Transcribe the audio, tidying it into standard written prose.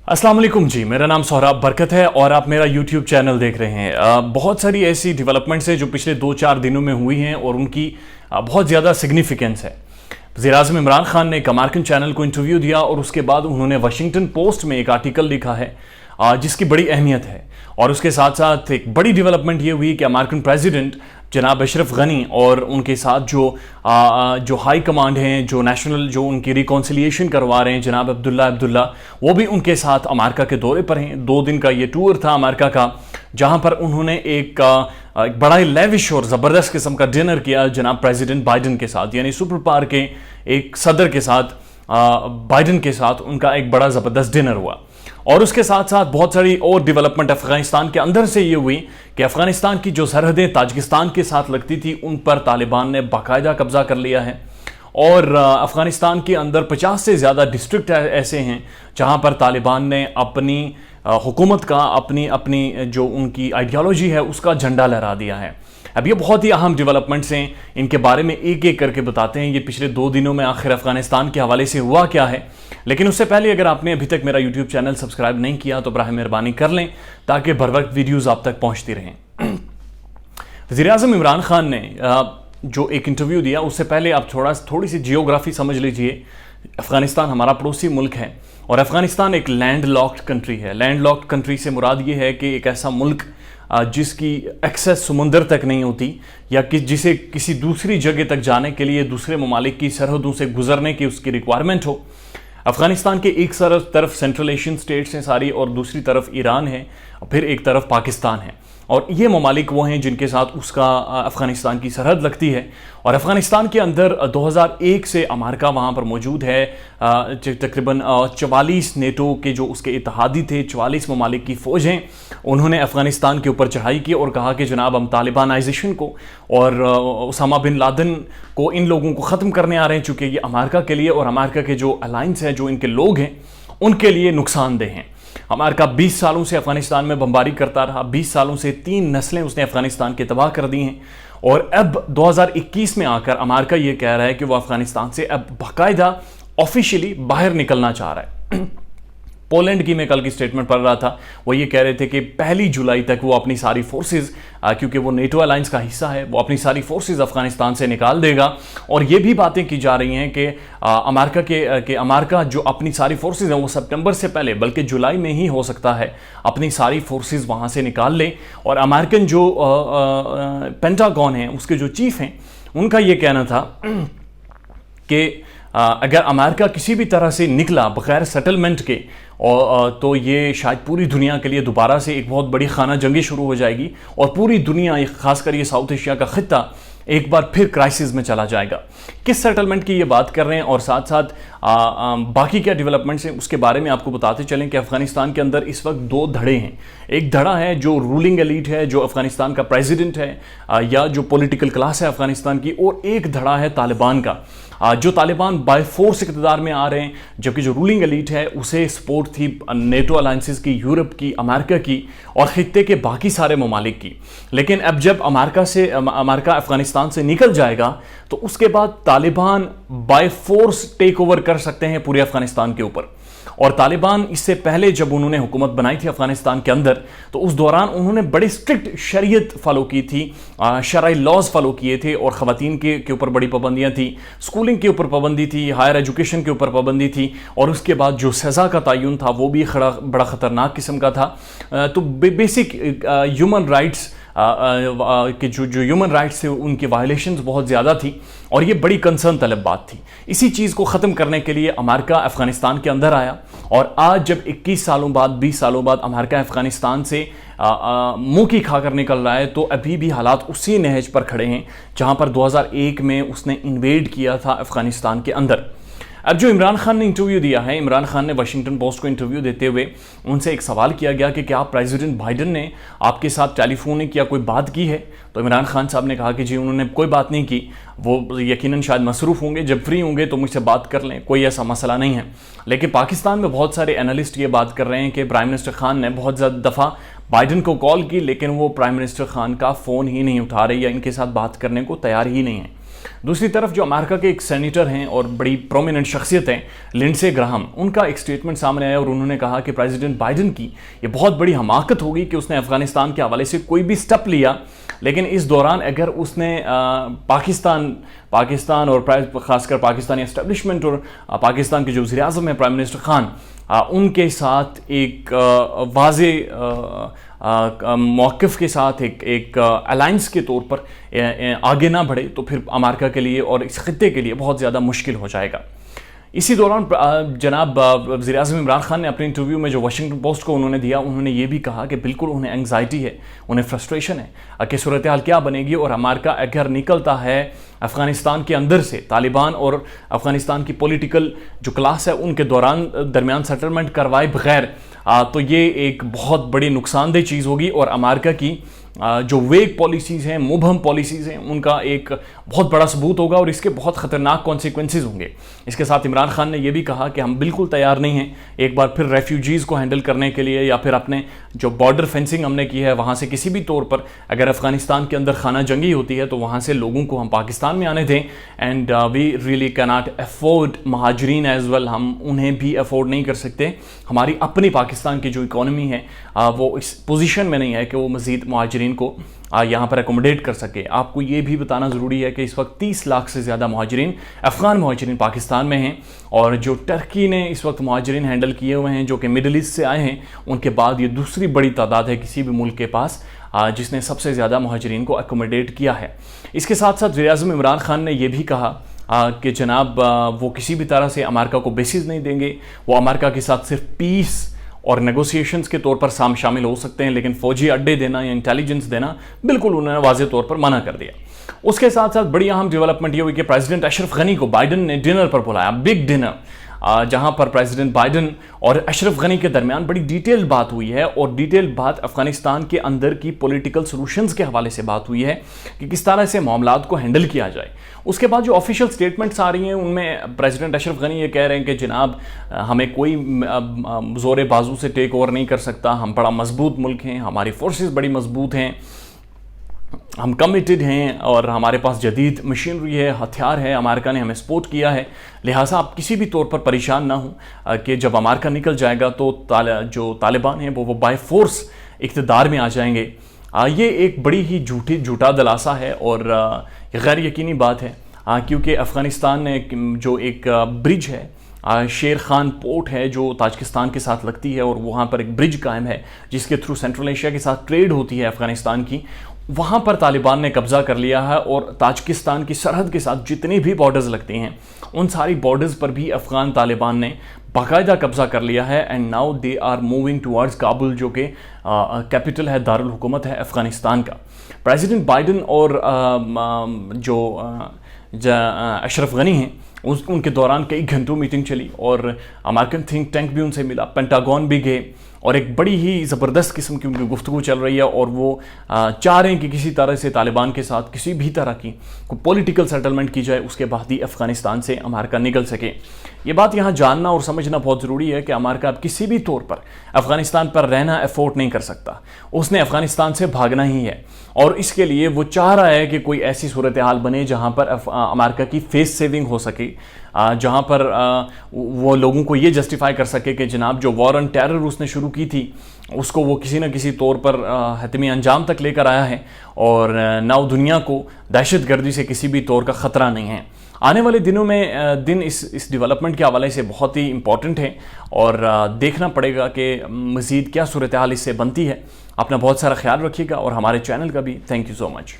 अस्सलाम वालेकुम जी, मेरा नाम सोहराब बरकत है और आप मेरा यूट्यूब चैनल देख रहे हैं। बहुत सारी ऐसी डेवलपमेंट्स हैं जो पिछले 2-4 दिनों में हुई हैं और उनकी बहुत ज़्यादा सिग्निफिकेंस है। वज़ीर-ए-आज़म इमरान खान ने एक अमेरिकन चैनल को इंटरव्यू दिया और उसके बाद उन्होंने वाशिंगटन पोस्ट में एक आर्टिकल लिखा है जिसकी बड़ी अहमियत है। और उसके साथ साथ एक बड़ी डेवलपमेंट ये हुई कि अमेरिकन प्रेसिडेंट जनाब अशरफ गनी और उनके साथ जो हाई कमांड हैं, जो नेशनल जो उनकी रिकॉन्सिलिएशन करवा रहे हैं जनाब अब्दुल्ला, वो भी उनके साथ अमेरिका के दौरे पर हैं। 2 दिन का ये टूर था अमेरिका का, जहां पर उन्होंने एक बड़ा ही लेविश और ज़बरदस्त किस्म का डिनर किया जनाब प्रेसिडेंट बाइडन के साथ, यानी सुपर पावर के एक सदर के साथ बाइडन के साथ उनका एक बड़ा ज़बरदस्त डिनर हुआ। और उसके साथ साथ बहुत सारी और डेवलपमेंट अफगानिस्तान के अंदर से ये हुई कि अफगानिस्तान की जो सरहदें ताजिकिस्तान के साथ लगती थी उन पर तालिबान ने बाकायदा कब्जा कर लिया है। और अफगानिस्तान के अंदर 50 से ज़्यादा डिस्ट्रिक्ट ऐसे हैं जहां पर तालिबान ने अपनी हुकूमत का अपनी जो उनकी आइडियोलॉजी है उसका झंडा लहरा दिया है। अब ये बहुत ही अहम डेवलपमेंट्स हैं, इनके बारे में एक एक करके बताते हैं ये पिछले 2 दिनों में आखिर अफगानिस्तान के हवाले से हुआ क्या है। लेकिन उससे पहले अगर आपने अभी तक मेरा यूट्यूब चैनल सब्सक्राइब नहीं किया तो बराह मेहरबानी कर लें ताकि बर वक्त वीडियोज़ आप तक पहुँचती रहें। वज़ीर-ए-आज़म इमरान खान ने जो एक इंटरव्यू दिया उससे पहले आप थोड़ी सी जियोग्राफी समझ लीजिए। अफगानिस्तान हमारा पड़ोसी मुल्क है और अफगानिस्तान एक लैंड लॉक्ड कंट्री है। लैंड लॉक्ड कंट्री से मुराद ये है कि एक ऐसा मुल्क जिसकी एक्सेस समुंदर तक नहीं होती या जिसे किसी दूसरी जगह तक जाने के लिए दूसरे ममालिक की सरहदों से गुजरने की उसकी रिक्वायरमेंट हो। अफगानिस्तान के एक तरफ सेंट्रल एशियन स्टेट्स हैं सारी और दूसरी तरफ ईरान है, फिर एक तरफ पाकिस्तान है। और ये ममालिक वो हैं जिनके साथ उसका अफ़गानिस्तान की सरहद लगती है। और अफ़गानिस्तान के अंदर 2001 से अमेरिका वहाँ पर मौजूद है। तकरीबन 44 नेटो के जो उसके इत्तेहादी थे, 44 ममालिक की फ़ौज हैं, उन्होंने अफ़गानिस्तान के ऊपर चढ़ाई की और कहा कि जनाब हम तालिबानाइजेशन को और उसामा बिन लादेन को, इन लोगों को ख़त्म करने आ रहे हैं, चूँकि ये अमेरिका के लिए और अमेरिका के जो अलाइंस है, जो इनके लोग हैं, उनके लिए नुकसानदेह हैं। अमेरिका 20 सालों से अफगानिस्तान में बमबारी करता रहा, 20 सालों से 3 नस्लें उसने अफगानिस्तान के तबाह कर दी हैं। और अब 2021 में आकर अमेरिका ये कह रहा है कि वो अफगानिस्तान से अब बाकायदा ऑफिशियली बाहर निकलना चाह रहा है। पोलैंड की मैं कल की स्टेटमेंट पढ़ रहा था, वो ये कह रहे थे कि 1 जुलाई तक वो अपनी सारी फोर्सेस, क्योंकि वो नेटो अलायंस का हिस्सा है, वो अपनी सारी फोर्सेस अफगानिस्तान से निकाल देगा। और ये भी बातें की जा रही हैं कि अमेरिका जो अपनी सारी फोर्सेस हैं वो सितंबर से पहले बल्कि जुलाई में ही हो सकता है अपनी सारी फोर्सेस वहाँ से निकाल ले। और अमेरिकन जो पेंटागन है उसके जो चीफ हैं उनका ये कहना था कि अगर अमेरिका किसी भी तरह से निकला बगैर सेटलमेंट के तो ये शायद पूरी दुनिया के लिए दोबारा से एक बहुत बड़ी खाना जंगी शुरू हो जाएगी और पूरी दुनिया, खासकर ये साउथ एशिया का खित्ता, एक बार फिर क्राइसिस में चला जाएगा। किस सेटलमेंट की ये बात कर रहे हैं और साथ साथ बाकी क्या डेवलपमेंट्स हैं उसके बारे में आपको बताते चलें कि अफगानिस्तान के अंदर इस वक्त 2 धड़े हैं। एक धड़ा है जो रूलिंग एलीट है, जो अफगानिस्तान का प्रेसिडेंट है या जो पॉलिटिकल क्लास है अफगानिस्तान की, और एक धड़ा है तालिबान का, जो तालिबान बाय फोर्स इक़्तिदार में आ रहे हैं, जबकि जो रूलिंग एलीट है उसे सपोर्ट थी नेटो अलायंसेस की, यूरोप की, अमेरिका की और खित्ते के बाकी सारे ममालिक की। लेकिन अब जब अमेरिका अफगानिस्तान से निकल जाएगा तो उसके बाद Taliban by force take over कर सकते हैं पूरे अफगानिस्तान के ऊपर। और तालिबान इससे पहले जब उन्होंने हुकूमत बनाई थी अफगानिस्तान के अंदर तो उस दौरान उन्होंने बड़ी स्ट्रिक्ट शरीयत फॉलो की थी, शरई लॉज फॉलो किए थे और ख़वातीन के ऊपर बड़ी पाबंदियाँ थी, स्कूलिंग के ऊपर पाबंदी थी, हायर एजुकेशन के ऊपर पाबंदी थी। और उसके बाद जो सज़ा का तयन था वो भी बड़ा ख़तरनाक किस्म का था। तो बेसिक ह्यूमन राइट्स कि जो ह्यूमन राइट्स थे उनकी वायलेशंस बहुत ज़्यादा थी और ये बड़ी कंसर्न तलब बात थी। इसी चीज़ को ख़त्म करने के लिए अमेरिका अफ़गानिस्तान के अंदर आया और आज जब 21 सालों बाद, 20 सालों बाद अमेरिका अफ़गानिस्तान से मुंह की खाकर निकल रहा है तो अभी भी हालात उसी नहज पर खड़े हैं जहां पर 2001 में उसने इन्वेड किया था अफ़गानिस्तान के अंदर। अब जो इमरान खान ने इंटरव्यू दिया है, इमरान खान ने वाशिंगटन पोस्ट को इंटरव्यू देते हुए उनसे एक सवाल किया गया कि क्या प्रेसिडेंट बाइडन ने आपके साथ टेलीफोनिक या कोई बात की है। तो इमरान खान साहब ने कहा कि जी उन्होंने कोई बात नहीं की, वो यकीनन शायद मसरूफ़ होंगे, जब फ्री होंगे तो मुझसे बात कर लें, कोई ऐसा मसला नहीं है। लेकिन पाकिस्तान में बहुत सारे एनालिस्ट ये बात कर रहे हैं कि प्राइम मिनिस्टर खान ने बहुत ज़्यादा दफ़ा बाइडन को कॉल की लेकिन वो प्राइम मिनिस्टर खान का फ़ोन ही नहीं उठा रहे या इनके साथ बात करने को तैयार ही नहीं है। दूसरी तरफ जो अमेरिका के एक सेनेटर हैं और बड़ी प्रोमिनेंट शख्सियत हैं, लिंडसे ग्राहम, उनका एक स्टेटमेंट सामने आया और उन्होंने कहा कि प्रेसिडेंट बाइडन की ये बहुत बड़ी हमाकत होगी कि उसने अफगानिस्तान के हवाले से कोई भी स्टेप लिया, लेकिन इस दौरान अगर उसने पाकिस्तान और ख़ासकर पाकिस्तानी एस्टेब्लिशमेंट और पाकिस्तान के जो वज़ीर आज़म हैं प्राइम मिनिस्टर खान, उनके साथ एक वाज़े मौक़िफ़ के साथ एक अलायंस के तौर पर आगे ना बढ़े तो फिर अमेरिका के लिए और इस खित्ते के लिए बहुत ज़्यादा मुश्किल हो जाएगा। इसी दौरान जनाब वज़ीर आज़म इमरान खान ने अपने इंटरव्यू में जो वाशिंगटन पोस्ट को उन्होंने दिया, उन्होंने ये भी कहा कि बिल्कुल उन्हें एंग्जाइटी है, उन्हें फ्रस्ट्रेशन है कि सूरत हाल क्या बनेगी और अमेरिका अगर निकलता है अफ़गानिस्तान के अंदर से, तालिबान और अफ़गानिस्तान की पॉलिटिकल जो क्लास है उनके दरमियान सेटलमेंट करवाए बगैर, तो ये एक बहुत बड़ी नुकसानदेह चीज़ होगी और अमेरिका की जो वेग पॉलिसीज़ हैं, मुबहम पॉलिसीज़ हैं, उनका एक बहुत बड़ा सबूत होगा और इसके बहुत ख़तरनाक कॉन्सिक्वेंसेस होंगे। इसके साथ इमरान खान ने यह भी कहा कि हम बिल्कुल तैयार नहीं हैं एक बार फिर रेफ्यूजीज़ को हैंडल करने के लिए, या फिर अपने जो बॉर्डर फेंसिंग हमने की है वहाँ से किसी भी तौर पर अगर अफ़गानिस्तान के अंदर खाना जंगी होती है तो वहाँ से लोगों को हम पाकिस्तान में आने दें। And we really cannot afford महाजरीन एज़ वेल, हम उन्हें भी अफोर्ड नहीं कर सकते। हमारी अपनी पाकिस्तान की जो इकॉनमी है वो इस पोजीशन में नहीं है कि वो मज़ीद महाजरीन को यहाँ पर एकोमोडेट कर सके। आपको ये भी बताना ज़रूरी है कि इस वक्त 30 लाख से ज़्यादा महाजरीन, अफ़गान महाजरीन पाकिस्तान में हैं, और जो टर्की ने इस वक्त महाजरीन हैंडल किए हुए हैं जो कि मिडल ईस्ट से आए हैं, उनके बाद ये दूसरी बड़ी तादाद है किसी भी मुल्क के पास जिसने सबसे ज़्यादा महाजरीन को एकोमोडेट किया है। इसके साथ साथ वज़ीर आज़म इमरान खान ने यह भी कहा कि जनाब वो किसी भी तरह से अमेरिका को बेसिस नहीं देंगे, वो अमेरिका के साथ सिर्फ पीस और नेगोशिएशंस के तौर पर शामिल हो सकते हैं, लेकिन फ़ौजी अड्डे देना या इंटेलिजेंस देना बिल्कुल उन्होंने वाज़े तौर पर मना कर दिया। उसके साथ साथ बड़ी अहम डेवलपमेंट ये हुई कि प्रेसिडेंट अशरफ गनी को बाइडन ने डिनर पर बुलाया, बिग डिनर, जहां पर प्रेसिडेंट बाइडन और अशरफ गनी के दरमियान बड़ी डिटेल बात हुई है और डिटेल बात अफगानिस्तान के अंदर की पॉलिटिकल सॉल्यूशंस के हवाले से बात हुई है कि किस तरह से मामलात को हैंडल किया जाए। उसके बाद जो ऑफिशियल स्टेटमेंट्स आ रही हैं उनमें प्रेसिडेंट अशरफ गनी ये कह रहे हैं कि जनाब हमें कोई ज़ोर बाजू से टेक ओवर नहीं कर सकता, हम बड़ा मजबूत मुल्क हैं, हमारी फोर्सेस बड़ी मजबूत हैं, हम कमिटेड हैं और हमारे पास जदीद मशीनरी है, हथियार है, अमेरिका ने हमें सपोर्ट किया है, लिहाजा आप किसी भी तौर पर परेशान ना हो कि जब अमेरिका निकल जाएगा तो जो तालिबान हैं वो बाय फोर्स इक़्तिदार में आ जाएंगे। ये एक बड़ी ही झूठा दिलासा है और गैर यकीनी बात है, क्योंकि अफ़गानिस्तान ने जो एक ब्रिज है, शेर खान पोर्ट है जो ताजिकिस्तान के साथ लगती है और वहाँ पर एक ब्रिज कायम है जिसके थ्रू सेंट्रल एशिया के साथ ट्रेड होती है अफ़गानिस्तान की, वहाँ पर तालिबान ने कब्ज़ा कर लिया है और ताजिकिस्तान की सरहद के साथ जितनी भी बॉर्डर्स लगती हैं उन सारी बॉर्डर्स पर भी अफ़गान तालिबान ने बाकायदा कब्ज़ा कर लिया है। And now they are moving towards Kabul, जो कि कैपिटल है, दारुल हुकूमत है अफ़गानिस्तान का। प्रेसिडेंट बाइडन और जो अशरफ गनी हैं उनके दौरान कई घंटों मीटिंग चली और अमेरिकन थिंक टैंक भी उनसे मिला, पेंटागन भी गए और एक बड़ी ही ज़बरदस्त किस्म की उनकी गुफ्तगू चल रही है और वो चाह रहे हैं कि किसी तरह से तालिबान के साथ किसी भी तरह की कोई पॉलिटिकल सेटलमेंट की जाए, उसके बाद ही अफ़गानिस्तान से अमेरिका निकल सके। ये बात यहाँ जानना और समझना बहुत ज़रूरी है कि अमेरिका अब किसी भी तौर पर अफ़गानिस्तान पर रहना अफोर्ड नहीं कर सकता, उसने अफ़गानिस्तान से भागना ही है और इसके लिए वो चाह रहा है कि कोई ऐसी सूरत हाल बने जहाँ पर अमेरिका की फेस सेविंग हो सके, जहाँ पर वो लोगों को ये जस्टिफाई कर सके कि जनाब जो वॉर ऑन टेरर उसने शुरू की थी उसको वो किसी न किसी तौर पर हतमी अंजाम तक लेकर आया है और नाउ दुनिया को दहशतगर्दी से किसी भी तौर का ख़तरा नहीं है। आने वाले दिनों में दिन इस डेवलपमेंट के हवाले से बहुत ही इम्पॉर्टेंट है और देखना पड़ेगा कि मज़ीद क्या सूरत हाल इससे बनती है। अपना बहुत सारा ख्याल रखिएगा और हमारे चैनल का भी थैंक यू सो मच।